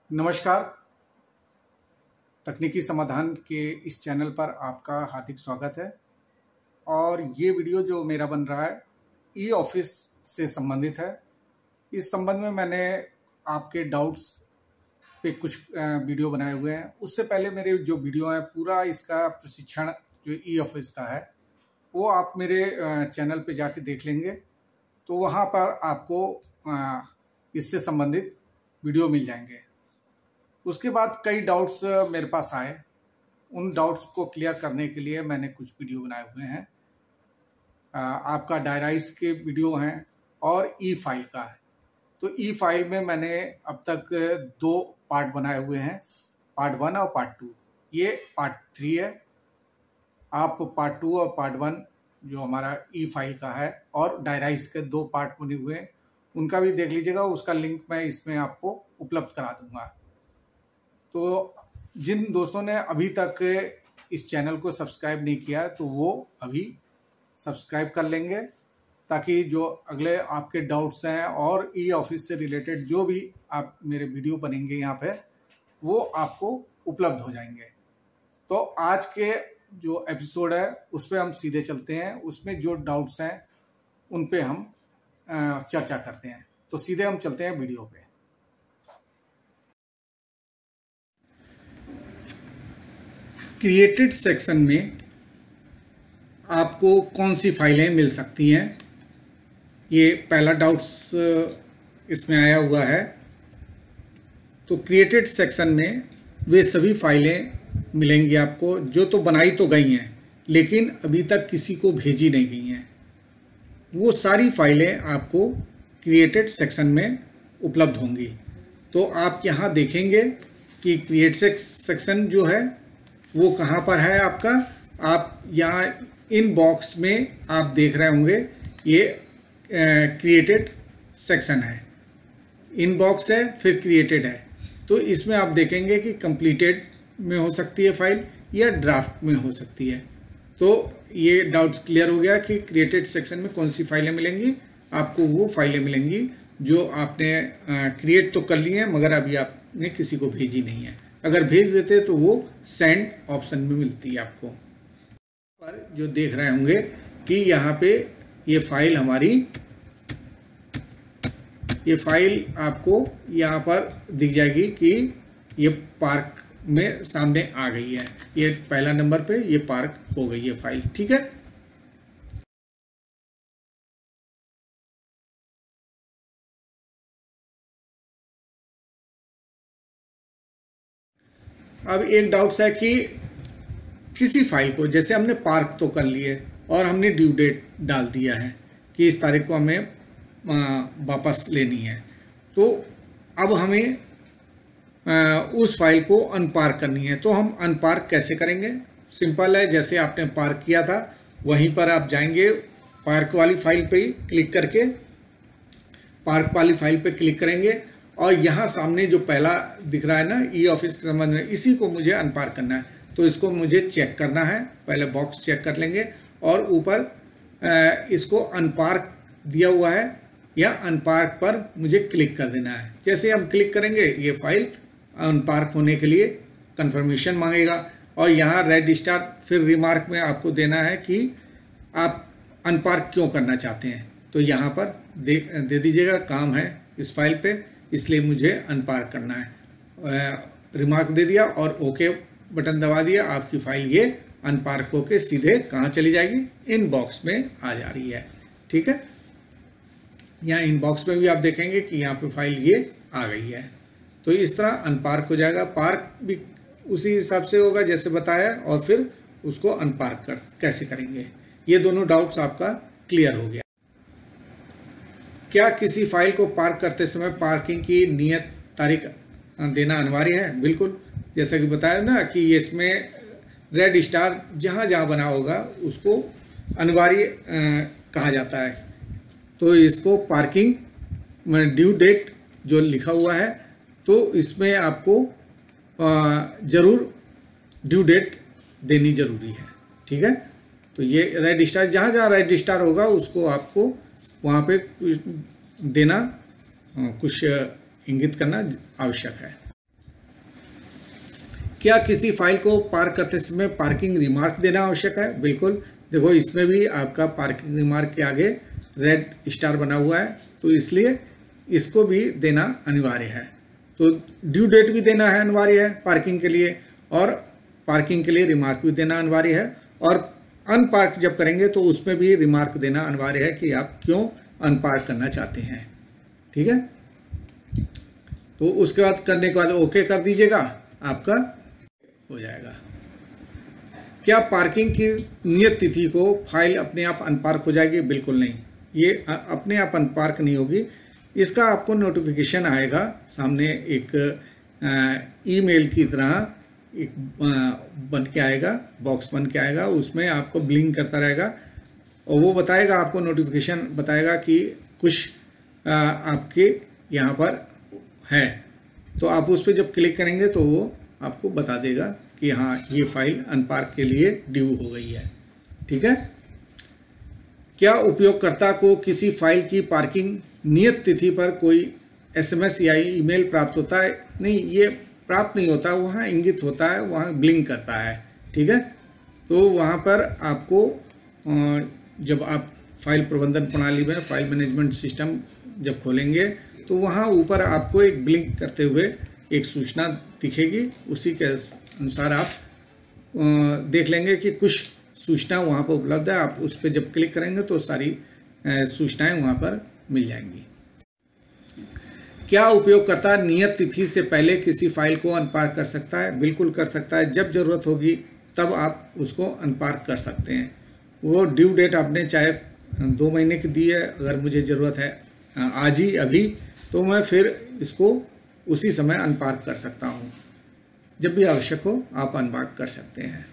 नमस्कार। तकनीकी समाधान के इस चैनल पर आपका हार्दिक स्वागत है। और ये वीडियो जो मेरा बन रहा है ई ऑफिस से संबंधित है। इस संबंध में मैंने आपके डाउट्स पे कुछ वीडियो बनाए हुए हैं। उससे पहले मेरे जो वीडियो है पूरा इसका प्रशिक्षण जो ई ऑफिस का है वो आप मेरे चैनल पे जाके देख लेंगे, तो वहाँ पर आपको इससे संबंधित वीडियो मिल जाएंगे। उसके बाद कई डाउट्स मेरे पास आए, उन डाउट्स को क्लियर करने के लिए मैंने कुछ वीडियो बनाए हुए हैं। आपका डायराइज के वीडियो हैं और ई फाइल का है। तो ई फाइल में मैंने अब तक 2 पार्ट बनाए हुए हैं, पार्ट 1 और पार्ट 2। ये पार्ट 3 है। आप पार्ट 2 और पार्ट 1 जो हमारा ई फाइल का है और डायराइज के 2 पार्ट बने हुए हैं, उनका भी देख लीजिएगा। उसका लिंक मैं इसमें आपको उपलब्ध करा दूंगा। तो जिन दोस्तों ने अभी तक इस चैनल को सब्सक्राइब नहीं किया तो वो अभी सब्सक्राइब कर लेंगे, ताकि जो अगले आपके डाउट्स हैं और ई ऑफिस से रिलेटेड जो भी आप मेरे वीडियो बनेंगे यहाँ पे वो आपको उपलब्ध हो जाएंगे। तो आज के जो एपिसोड है उस पर हम सीधे चलते हैं। उसमें जो डाउट्स हैं उन पे हम चर्चा करते हैं। तो सीधे हम चलते हैं वीडियो पे। क्रिएटेड सेक्शन में आपको कौन सी फाइलें मिल सकती हैं, ये पहला डाउट्स इसमें आया हुआ है। तो क्रिएटेड सेक्शन में वे सभी फाइलें मिलेंगी आपको जो तो बनाई तो गई हैं लेकिन अभी तक किसी को भेजी नहीं गई हैं। वो सारी फाइलें आपको क्रिएटेड सेक्शन में उपलब्ध होंगी। तो आप यहाँ देखेंगे कि क्रिएटेड सेक्शन जो है वो कहाँ पर है आपका। आप यहाँ इन बॉक्स में आप देख रहे होंगे ये क्रिएटेड सेक्शन है, इन बॉक्स है, फिर क्रिएटेड है। तो इसमें आप देखेंगे कि कंप्लीटेड में हो सकती है फाइल या ड्राफ्ट में हो सकती है। तो ये डाउट्स क्लियर हो गया कि क्रिएटेड सेक्शन में कौन सी फाइलें मिलेंगी। आपको वो फाइलें मिलेंगी जो आपने क्रिएट तो कर ली हैं मगर अभी आपने किसी को भेजी नहीं है। अगर भेज देते तो वो सेंड ऑप्शन में मिलती है आपको। पर जो देख रहे होंगे कि यहाँ पे ये फाइल हमारी, ये फाइल आपको यहाँ पर दिख जाएगी कि ये पार्क में सामने आ गई है। ये पहला नंबर पे ये पार्क हो गई है फाइल, ठीक है। अब एक डाउट्स है कि किसी फाइल को, जैसे हमने पार्क तो कर लिए और हमने ड्यू डेट डाल दिया है कि इस तारीख को हमें वापस लेनी है, तो अब हमें उस फाइल को अनपार्क करनी है। तो हम अनपार्क कैसे करेंगे? सिंपल है, जैसे आपने पार्क किया था वहीं पर आप जाएंगे, पार्क वाली फाइल पे ही क्लिक करके पार्क वाली फाइल पे क्लिक करेंगे और यहाँ सामने जो पहला दिख रहा है ना ई ऑफिस के संबंध में, इसी को मुझे अनपार्क करना है। तो इसको मुझे चेक करना है, पहले बॉक्स चेक कर लेंगे और ऊपर इसको अनपार्क दिया हुआ है या अनपार्क पर मुझे क्लिक कर देना है। जैसे हम क्लिक करेंगे ये फाइल अनपार्क होने के लिए कंफर्मेशन मांगेगा और यहाँ रेड स्टार फिर रिमार्क में आपको देना है कि आप अनपार्क क्यों करना चाहते हैं। तो यहाँ पर दे दीजिएगा, काम है इस फाइल पे इसलिए मुझे अनपार्क करना है। रिमार्क दे दिया और ओके बटन दबा दिया, आपकी फाइल ये अनपार्क होके सीधे कहाँ चली जाएगी, इन बॉक्स में आ जा रही है, ठीक है। यहाँ इन बॉक्स में भी आप देखेंगे कि यहाँ पे फाइल ये आ गई है। तो इस तरह अनपार्क हो जाएगा। पार्क भी उसी हिसाब से होगा जैसे बताया, और फिर उसको अनपार्क कैसे करेंगे। ये दोनों डाउट्स आपका क्लियर हो गया। क्या किसी फाइल को पार्क करते समय पार्किंग की नियत तारीख देना अनिवार्य है? बिल्कुल, जैसा कि बताया ना कि इसमें रेड स्टार जहाँ जहाँ बना होगा उसको अनिवार्य कहा जाता है। तो इसको पार्किंग ड्यू डेट जो लिखा हुआ है तो इसमें आपको ज़रूर ड्यू डेट देनी ज़रूरी है, ठीक है। तो ये रेड स्टार, जहाँ जहाँ रेड स्टार होगा उसको आपको वहाँ पे कुछ देना, कुछ इंगित करना आवश्यक है। क्या किसी फाइल को पार्क करते समय पार्किंग रिमार्क देना आवश्यक है? बिल्कुल। देखो इसमें भी आपका पार्किंग रिमार्क के आगे रेड स्टार बना हुआ है, तो इसलिए इसको भी देना अनिवार्य है। तो ड्यू डेट भी देना है अनिवार्य है पार्किंग के लिए, और पार्किंग के लिए रिमार्क भी देना अनिवार्य है। और अनपार्क जब करेंगे तो उसमें भी रिमार्क देना अनिवार्य है कि आप क्यों अनपार्क करना चाहते हैं। ठीक है, तो उसके बाद करने के बाद ओके कर दीजिएगा, आपका हो जाएगा। क्या पार्किंग की नियत तिथि को फाइल अपने आप अनपार्क हो जाएगी? बिल्कुल नहीं, ये अपने आप अनपार्क नहीं होगी। इसका आपको नोटिफिकेशन आएगा सामने, एक ईमेल की तरह एक बन के आएगा, बॉक्स बन के आएगा, उसमें आपको ब्लिंक करता रहेगा और वो बताएगा, आपको नोटिफिकेशन बताएगा कि कुछ आपके यहाँ पर है। तो आप उस पर जब क्लिक करेंगे तो वो आपको बता देगा कि हाँ ये फाइल अनपार्क के लिए ड्यू हो गई है। ठीक है। क्या उपयोगकर्ता को किसी फाइल की पार्किंग नियत तिथि पर कोई SMS या ईमेल प्राप्त होता है? नहीं, ये प्राप्त नहीं होता, वहाँ इंगित होता है, वहाँ ब्लिंक करता है। ठीक है, तो वहाँ पर आपको जब आप फाइल प्रबंधन प्रणाली में फाइल मैनेजमेंट सिस्टम जब खोलेंगे तो वहाँ ऊपर आपको एक ब्लिंक करते हुए एक सूचना दिखेगी, उसी के अनुसार आप देख लेंगे कि कुछ सूचना वहाँ पर उपलब्ध है। आप उस पर जब क्लिक करेंगे तो सारी सूचनाएं वहाँ पर मिल जाएंगी। क्या उपयोगकर्ता नियत तिथि से पहले किसी फाइल को अनपार्क कर सकता है? बिल्कुल कर सकता है। जब ज़रूरत होगी तब आप उसको अनपार्क कर सकते हैं। वो ड्यू डेट आपने चाहे 2 महीने की दी है, अगर मुझे ज़रूरत है आज ही अभी, तो मैं फिर इसको उसी समय अनपार्क कर सकता हूँ। जब भी आवश्यक हो आप अनपार्क कर सकते हैं।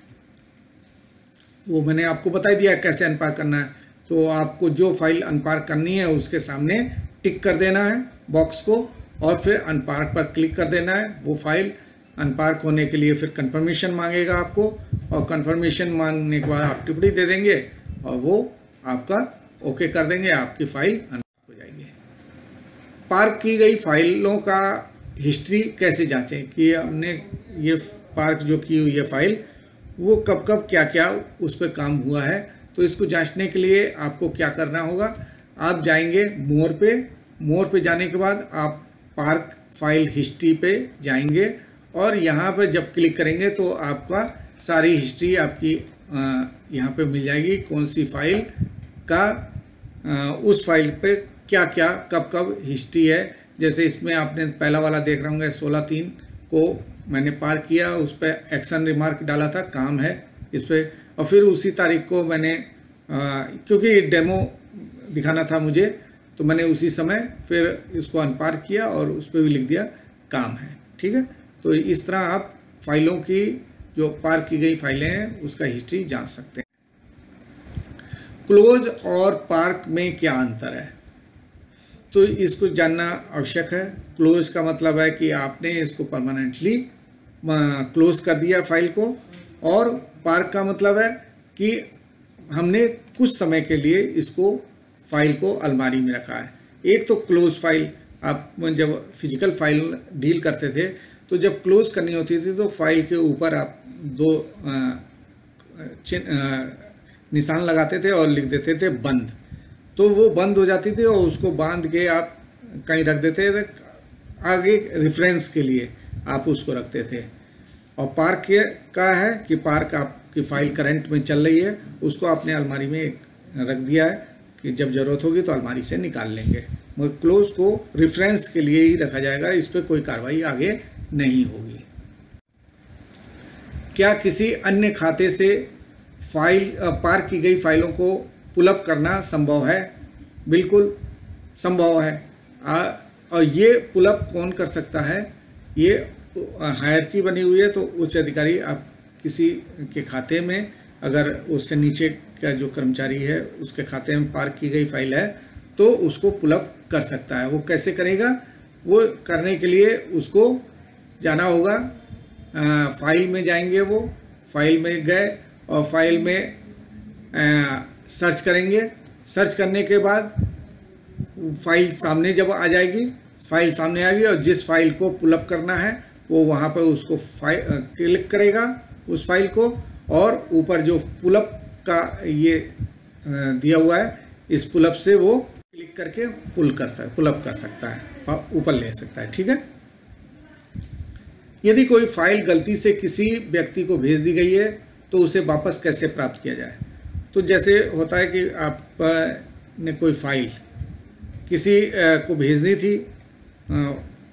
वो मैंने आपको बता दिया कैसे अनपार्क करना है। तो आपको जो फाइल अनपार्क करनी है उसके सामने टिक कर देना है बॉक्स को, और फिर अनपार्क पर क्लिक कर देना है। वो फाइल अनपार्क होने के लिए फिर कंफर्मेशन मांगेगा आपको, और कंफर्मेशन मांगने के बाद आप टिप्पणी दे देंगे और वो आपका ओके कर देंगे, आपकी फाइल अनपार्क हो जाएगी। पार्क की गई फाइलों का हिस्ट्री कैसे जांचें कि हमने ये पार्क जो की हुई है फाइल, वो कब कब क्या क्या उस पर काम हुआ है। तो इसको जांचने के लिए आपको क्या करना होगा, आप जाएंगे मोर पे जाने के बाद आप पार्क फाइल हिस्ट्री पे जाएंगे, और यहाँ पे जब क्लिक करेंगे तो आपका सारी हिस्ट्री आपकी यहाँ पे मिल जाएगी। कौन सी फाइल का उस फाइल पे क्या क्या कब कब हिस्ट्री है। जैसे इसमें आपने पहला वाला देख रहे होंगे, 16/3 को मैंने पार किया, उस पर एक्शन रिमार्क डाला था, काम है इस पर। और फिर उसी तारीख को मैंने क्योंकि डेमो दिखाना था मुझे, तो मैंने उसी समय फिर इसको अनपार्क किया और उस पर भी लिख दिया काम है। ठीक है, तो इस तरह आप फाइलों की जो पार्क की गई फाइलें हैं उसका हिस्ट्री जांच सकते हैं। क्लोज और पार्क में क्या अंतर है, तो इसको जानना आवश्यक है। क्लोज का मतलब है कि आपने इसको परमानेंटली क्लोज कर दिया फाइल को, और पार्क का मतलब है कि हमने कुछ समय के लिए इसको फाइल को अलमारी में रखा है। एक तो क्लोज फाइल, आप जब फिजिकल फाइल डील करते थे तो जब क्लोज करनी होती थी तो फाइल के ऊपर आप 2 निशान लगाते थे और लिख देते थे बंद, तो वो बंद हो जाती थी और उसको बांध के आप कहीं रख देते थे, आगे रेफरेंस के लिए आप उसको रखते थे। और पार्क का है कि पार्क आपकी फाइल करंट में चल रही है, उसको आपने अलमारी में रख दिया है कि जब ज़रूरत होगी तो अलमारी से निकाल लेंगे। मगर क्लोज को रेफरेंस के लिए ही रखा जाएगा, इस पर कोई कार्रवाई आगे नहीं होगी। क्या किसी अन्य खाते से फाइल पार्क की गई फाइलों को पुलअप करना संभव है? बिल्कुल संभव है। और ये पुलअप कौन कर सकता है, ये हायरकी बनी हुई है, तो उच्च अधिकारी आप किसी के खाते में, अगर उससे नीचे का जो कर्मचारी है उसके खाते में पार्क की गई फाइल है तो उसको पुलअप कर सकता है। वो कैसे करेगा, वो करने के लिए उसको जाना होगा, फाइल में जाएंगे, वो फाइल में गए और फाइल में सर्च करेंगे। सर्च करने के बाद फाइल सामने जब आ जाएगी, फाइल सामने आएगी और जिस फाइल को पुलअप करना है वो वहाँ पर उसको क्लिक करेगा उस फाइल को, और ऊपर जो पुलअप का ये दिया हुआ है, इस पुलअप से वो क्लिक करके पुलअप कर सकता है और ऊपर ले सकता है। ठीक है। यदि कोई फाइल गलती से किसी व्यक्ति को भेज दी गई है तो उसे वापस कैसे प्राप्त किया जाए। तो जैसे होता है कि आप ने कोई फाइल किसी को भेजनी थी,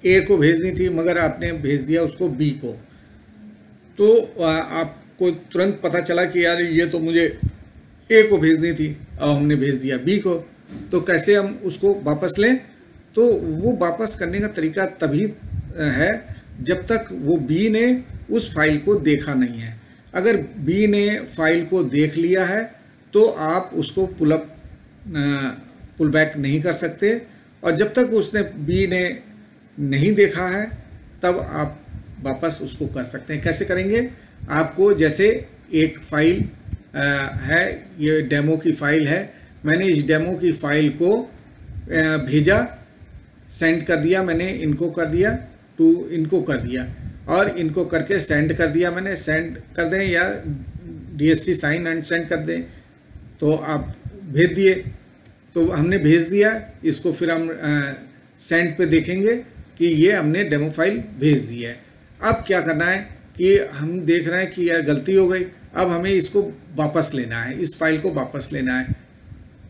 ए को भेजनी थी, मगर आपने भेज दिया उसको बी को, तो आपको तुरंत पता चला कि यार ये तो मुझे ए को भेजनी थी और हमने भेज दिया बी को, तो कैसे हम उसको वापस लें। तो वो वापस करने का तरीका तभी है जब तक वो बी ने उस फाइल को देखा नहीं है। अगर बी ने फाइल को देख लिया है तो आप उसको पुल बैक नहीं कर सकते, और जब तक उसने बी ने नहीं देखा है तब आप वापस उसको कर सकते हैं। कैसे करेंगे, आपको जैसे एक फाइल है, ये डेमो की फाइल है, मैंने इस डेमो की फाइल को भेजा, सेंड कर दिया, मैंने इनको कर दिया इनको कर दिया, और इनको करके सेंड कर दिया, मैंने सेंड कर दें या DSC साइन एंड सेंड कर दें, तो आप भेज दिए। तो हमने भेज दिया इसको, फिर हम सेंड पे देखेंगे कि ये हमने डेमो फाइल भेज दी है। अब क्या करना है कि हम देख रहे हैं कि यार गलती हो गई, अब हमें इसको वापस लेना है, इस फाइल को वापस लेना है,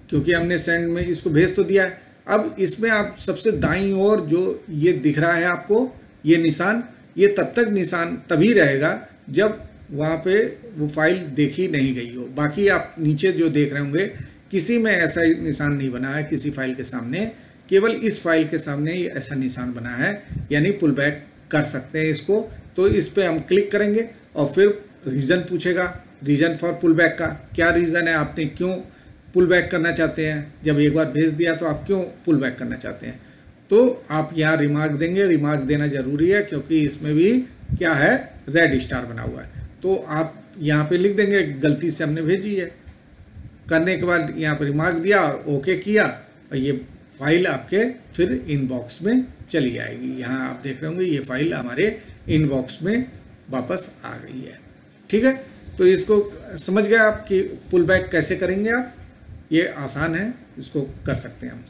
क्योंकि हमने सेंड में इसको भेज तो दिया है। अब इसमें आप सबसे दाईं ओर जो ये दिख रहा है आपको, ये निशान, ये तब तक निशान तभी रहेगा जब वहाँ पे वो फाइल देखी नहीं गई हो। बाकी आप नीचे जो देख रहे होंगे किसी में ऐसा निशान नहीं बना है, किसी फाइल के सामने, केवल इस फाइल के सामने ही ऐसा निशान बना है, यानी पुल बैक कर सकते हैं इसको। तो इस पे हम क्लिक करेंगे और फिर रीज़न पूछेगा, रीज़न फॉर पुल बैक का क्या रीज़न है, आपने क्यों पुल बैक करना चाहते हैं, जब एक बार भेज दिया तो आप क्यों पुल बैक करना चाहते हैं। तो आप यहाँ रिमार्क देंगे, रिमार्क देना ज़रूरी है क्योंकि इसमें भी क्या है, रेड स्टार बना हुआ है। तो आप यहाँ पे लिख देंगे गलती से हमने भेजी है, करने के बाद यहाँ पर रिमार्क दिया और ओके किया, और ये फाइल आपके फिर इनबॉक्स में चली आएगी। यहाँ आप देख रहे होंगे ये फाइल हमारे इनबॉक्स में वापस आ गई है। ठीक है, तो इसको समझ गए आप कि पुल बैक कैसे करेंगे आप, ये आसान है, इसको कर सकते हैं हम।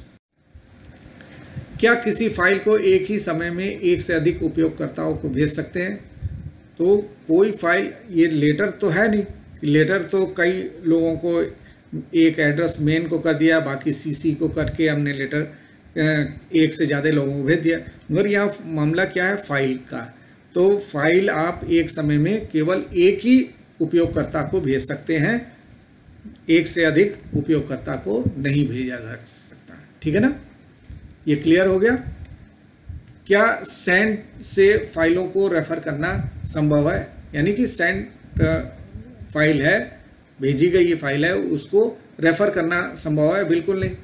क्या किसी फाइल को एक ही समय में एक से अधिक उपयोगकर्ताओं को भेज सकते हैं। तो कोई फाइल, ये लेटर तो है नहीं, लेटर तो कई लोगों को एक एड्रेस मेन को कर दिया, बाकी CC को करके हमने लेटर एक से ज़्यादा लोगों को भेज दिया, मगर यहाँ मामला क्या है, फाइल का। तो फाइल आप एक समय में केवल एक ही उपयोगकर्ता को भेज सकते हैं, एक से अधिक उपयोगकर्ता को नहीं भेजा जा सकता है। ठीक है ना, ये क्लियर हो गया। क्या सेंड से फाइलों को रेफर करना संभव है, यानी कि सेंड फाइल है, भेजी गई ये फाइल है, उसको रेफर करना संभव है। बिल्कुल नहीं,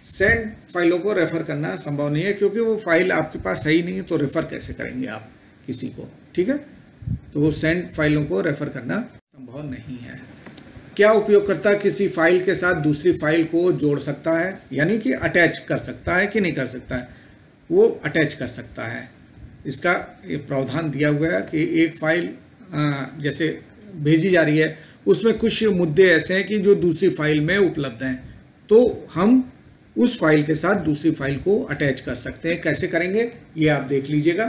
सेंड फाइलों को रेफर करना संभव नहीं है, क्योंकि वो फाइल आपके पास है ही नहीं है, तो रेफर कैसे करेंगे आप किसी को। ठीक है, तो वो सेंड फाइलों को रेफर करना संभव नहीं है। क्या उपयोगकर्ता किसी फाइल के साथ दूसरी फाइल को जोड़ सकता है, यानी कि अटैच कर सकता है कि नहीं कर सकता है। वो अटैच कर सकता है, इसका ये प्रावधान दिया हुआ है कि एक फाइल जैसे भेजी जा रही है, उसमें कुछ मुद्दे ऐसे हैं कि जो दूसरी फाइल में उपलब्ध हैं, तो हम उस फाइल के साथ दूसरी फाइल को अटैच कर सकते हैं। कैसे करेंगे ये आप देख लीजिएगा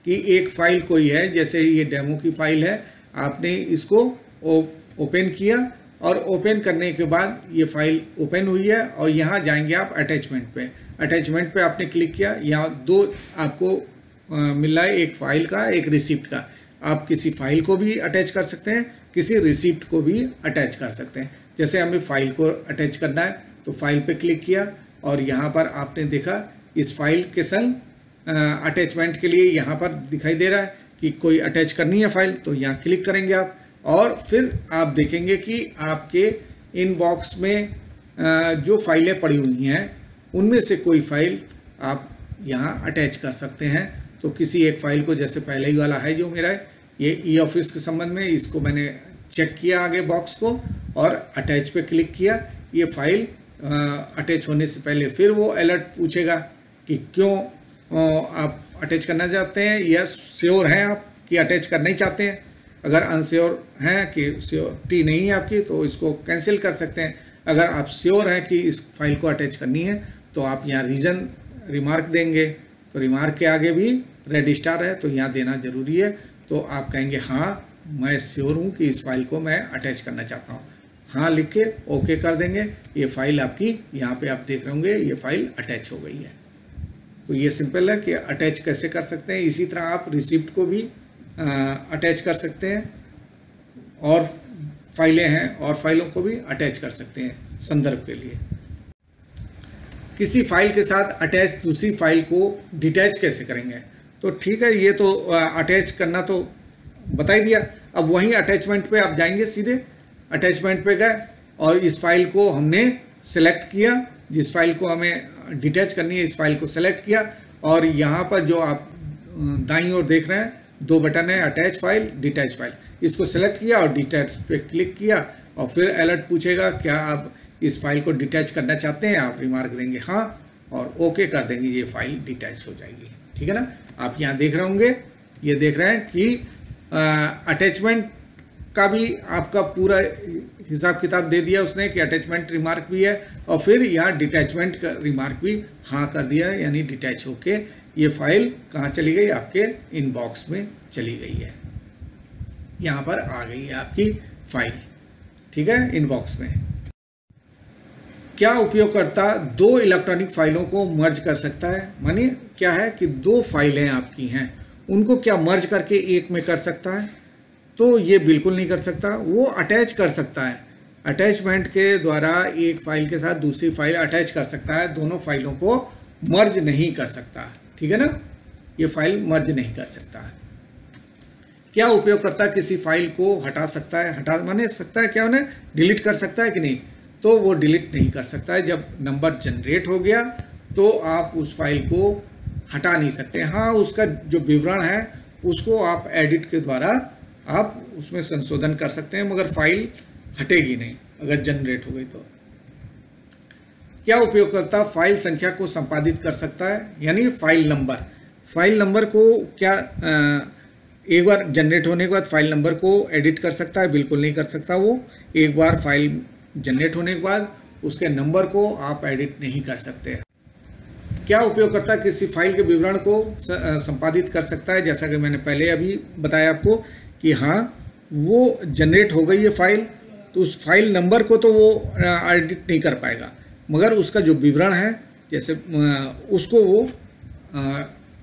कि एक फाइल कोई है, जैसे ये डेमो की फाइल है, आपने इसको ओपन किया और ओपन करने के बाद ये फाइल ओपन हुई है, और यहाँ जाएंगे आप अटैचमेंट पे, अटैचमेंट पे आपने क्लिक किया, यहाँ दो आपको मिल रहा है, एक फाइल का, एक रिसिप्ट का। आप किसी फाइल को भी अटैच कर सकते हैं, किसी रिसिप्ट को भी अटैच कर सकते हैं। जैसे हमें फाइल को अटैच करना है तो फाइल पे क्लिक किया, और यहाँ पर आपने देखा इस फाइल के संग अटैचमेंट के लिए यहाँ पर दिखाई दे रहा है कि कोई अटैच करनी है फाइल, तो यहाँ क्लिक करेंगे आप, और फिर आप देखेंगे कि आपके इनबॉक्स में जो फाइलें पड़ी हुई हैं उनमें से कोई फाइल आप यहाँ अटैच कर सकते हैं। तो किसी एक फाइल को, जैसे पहले ही वाला है जो मेरा है, ये ई-ऑफिस के संबंध में, इसको मैंने चेक किया आगे बॉक्स को और अटैच पे क्लिक किया। ये फाइल अटैच होने से पहले फिर वो अलर्ट पूछेगा कि क्यों आप अटैच करना चाहते हैं या श्योर हैं आप कि अटैच करना ही चाहते हैं। अगर अनश्योर हैं कि श्योरिटी नहीं है आपकी तो इसको कैंसिल कर सकते हैं। अगर आप श्योर हैं कि इस फाइल को अटैच करनी है तो आप यहाँ रीज़न रिमार्क देंगे, तो रिमार्क के आगे भी रेड स्टार है तो यहाँ देना ज़रूरी है। तो आप कहेंगे हाँ मैं श्योर हूँ कि इस फाइल को मैं अटैच करना चाहता हूँ, हाँ लिख के ओके कर देंगे। ये फाइल आपकी यहाँ पे आप देख रहे होंगे ये फाइल अटैच हो गई है। तो ये सिंपल है कि अटैच कैसे कर सकते हैं। इसी तरह आप रिसिप्ट को भी अटैच कर सकते हैं और फाइलें हैं और फाइलों को भी अटैच कर सकते हैं संदर्भ के लिए। किसी फाइल के साथ अटैच दूसरी फाइल को डिटैच कैसे करेंगे। तो ठीक है, ये तो अटैच करना तो बता ही दिया। अब वहीं अटैचमेंट पे आप जाएंगे, सीधे अटैचमेंट पे गए और इस फाइल को हमने सेलेक्ट किया, जिस फाइल को हमें डिटैच करनी है इस फाइल को सेलेक्ट किया और यहाँ पर जो आप दाईं ओर देख रहे हैं दो बटन है, अटैच फाइल, डिटैच फाइल, इसको सेलेक्ट किया और डिटैच पे क्लिक किया और फिर अलर्ट पूछेगा क्या आप इस फाइल को डिटैच करना चाहते हैं। आप रिमार्क देंगे हाँ और ओके कर देंगे, ये फाइल डिटैच हो जाएगी। ठीक है ना। आप यहाँ देख रहे होंगे, ये देख रहे हैं कि अटैचमेंट का भी आपका पूरा हिसाब किताब दे दिया उसने कि अटैचमेंट रिमार्क भी है और फिर यहाँ डिटैचमेंट का रिमार्क भी हाँ कर दिया है, यानी डिटैच होके ये फाइल कहाँ चली गई, आपके इनबॉक्स में चली गई है। यहाँ पर आ गई है आपकी फाइल। ठीक है, इनबॉक्स में। क्या उपयोगकर्ता दो इलेक्ट्रॉनिक फाइलों को मर्ज कर सकता है। मानिए क्या है कि दो फाइलें आपकी हैं, उनको क्या मर्ज करके एक में कर सकता है। तो ये बिल्कुल नहीं कर सकता। वो अटैच कर सकता है, अटैचमेंट के द्वारा एक फाइल के साथ दूसरी फाइल अटैच कर सकता है, दोनों फाइलों को मर्ज नहीं कर सकता। ठीक है ना, ये फाइल मर्ज नहीं कर सकता है। क्या उपयोगकर्ता किसी फाइल को हटा सकता है। हटा माने सकता है क्या, उन्हें डिलीट कर सकता है कि नहीं। तो वो डिलीट नहीं कर सकता है। जब नंबर जनरेट हो गया तो आप उस फाइल को हटा नहीं सकते। हाँ, उसका जो विवरण है उसको आप एडिट के द्वारा आप उसमें संशोधन कर सकते हैं, मगर फाइल हटेगी नहीं अगर जनरेट हो गई तो। क्या उपयोगकर्ता फाइल संख्या को संपादित कर सकता है, यानी फाइल नंबर को क्या एक बार जनरेट होने के बाद फाइल नंबर को एडिट कर सकता है। बिल्कुल नहीं कर सकता। वो एक बार फाइल जनरेट होने के बाद उसके नंबर को आप एडिट नहीं कर सकते। क्या उपयोगकर्ता किसी फाइल के विवरण को संपादित कर सकता है। जैसा कि मैंने पहले अभी बताया आपको कि हाँ वो जनरेट हो गई है फाइल, तो उस फाइल नंबर को तो वो एडिट नहीं कर पाएगा, मगर उसका जो विवरण है जैसे उसको वो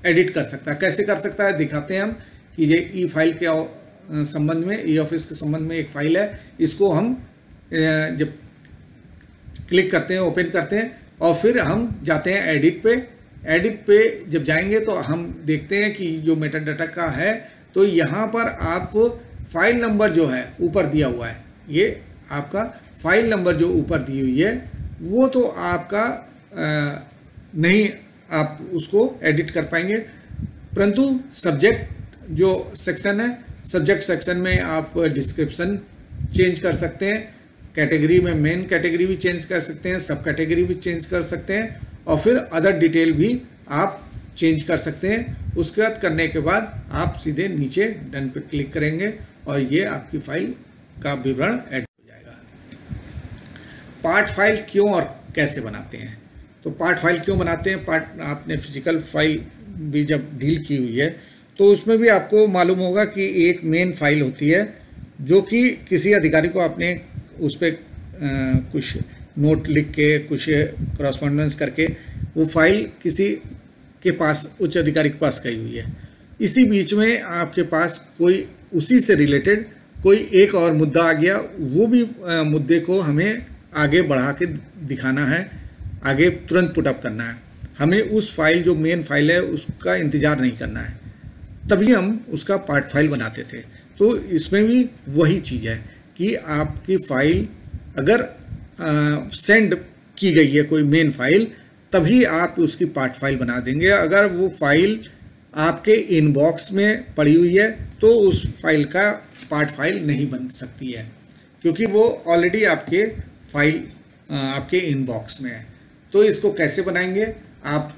एडिट कर सकता है। कैसे कर सकता है दिखाते हैं हम कि ये ई फाइल के संबंध में, ई ऑफिस के संबंध में एक फाइल है, इसको हम जब क्लिक करते हैं, ओपन करते हैं और फिर हम जाते हैं एडिट पे जब जाएंगे तो हम देखते हैं कि जो मेटा डाटा का है तो यहाँ पर आप फाइल नंबर जो है ऊपर दिया हुआ है, ये आपका फाइल नंबर जो ऊपर दी हुई है वो तो आपका नहीं आप उसको एडिट कर पाएंगे, परंतु सब्जेक्ट जो सेक्शन है, सब्जेक्ट सेक्शन में आप डिस्क्रिप्शन चेंज कर सकते हैं, कैटेगरी में मेन कैटेगरी भी चेंज कर सकते हैं, सब कैटेगरी भी चेंज कर सकते हैं और फिर अदर डिटेल भी आप चेंज कर सकते हैं। उसके बाद करने के बाद आप सीधे नीचे डन पे क्लिक करेंगे और ये आपकी फाइल का विवरण ऐड हो जाएगा। पार्ट फाइल क्यों और कैसे बनाते हैं। तो पार्ट फाइल क्यों बनाते हैं, पार्ट आपने फिजिकल फाइल भी जब डील की हुई है तो उसमें भी आपको मालूम होगा कि एक मेन फाइल होती है जो कि किसी अधिकारी को आपने उस पर कुछ नोट लिख के कुछ करस्पॉन्डेंस करके वो फाइल किसी के पास उच्च अधिकारी के पास गई हुई है। इसी बीच में आपके पास कोई उसी से रिलेटेड कोई एक और मुद्दा आ गया, वो भी मुद्दे को हमें आगे बढ़ा के दिखाना है, आगे तुरंत पुटअप करना है। हमें उस फाइल जो मेन फाइल है उसका इंतज़ार नहीं करना है, तभी हम उसका पार्ट फाइल बनाते थे। तो इसमें भी वही चीज़ है कि आपकी फाइल अगर सेंड की गई है कोई मेन फाइल तभी आप उसकी पार्ट फाइल बना देंगे। अगर वो फाइल आपके इनबॉक्स में पड़ी हुई है तो उस फाइल का पार्ट फाइल नहीं बन सकती है, क्योंकि वो ऑलरेडी आपके फाइल आपके इनबॉक्स में है। तो इसको कैसे बनाएंगे आप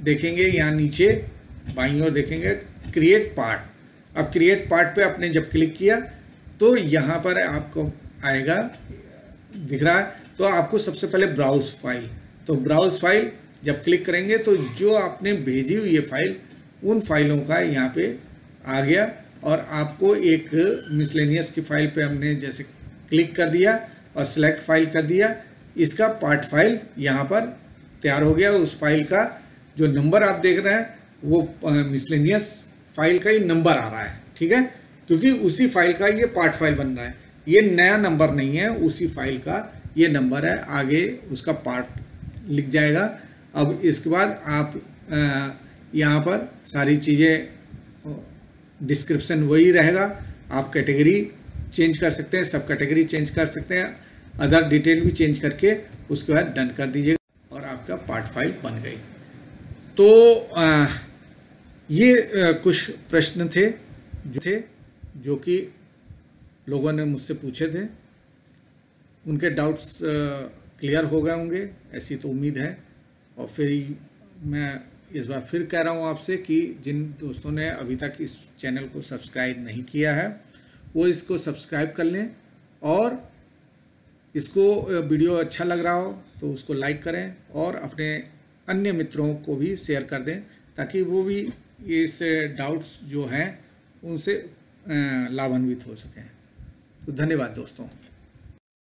देखेंगे यहाँ नीचे बाईं ओर देखेंगे क्रिएट पार्ट। अब क्रिएट पार्ट पे आपने जब क्लिक किया तो यहाँ पर आपको आएगा, दिख रहा है, तो आपको सबसे पहले ब्राउज फाइल, तो ब्राउज फाइल जब क्लिक करेंगे तो जो आपने भेजी हुई है फाइल, उन फाइलों का यहाँ पे आ गया। और आपको एक मिसलेनियस की फाइल पे हमने जैसे क्लिक कर दिया और सिलेक्ट फाइल कर दिया, इसका पार्ट फाइल यहाँ पर तैयार हो गया। उस फाइल का जो नंबर आप देख रहे हैं वो मिसलेनियस फाइल का ही नंबर आ रहा है, ठीक है, क्योंकि उसी फाइल का ये पार्ट फाइल बन रहा है, ये नया नंबर नहीं है, उसी फाइल का ये नंबर है, आगे उसका पार्ट लिख जाएगा। अब इसके बाद आप यहाँ पर सारी चीज़ें, डिस्क्रिप्शन वही रहेगा, आप कैटेगरी चेंज कर सकते हैं, सब कैटेगरी चेंज कर सकते हैं, अदर डिटेल भी चेंज करके उसके बाद डन कर दीजिएगा और आपका पार्ट फाइल बन गई। तो ये कुछ प्रश्न थे जो कि लोगों ने मुझसे पूछे थे, उनके डाउट्स क्लियर हो गए होंगे, ऐसी तो उम्मीद है। और फिर मैं इस बार फिर कह रहा हूँ आपसे कि जिन दोस्तों ने अभी तक इस चैनल को सब्सक्राइब नहीं किया है वो इसको सब्सक्राइब कर लें, और इसको वीडियो अच्छा लग रहा हो तो उसको लाइक करें और अपने अन्य मित्रों को भी शेयर कर दें, ताकि वो भी इस डाउट्स जो हैं उनसे लाभान्वित हो सकें। तो धन्यवाद दोस्तों।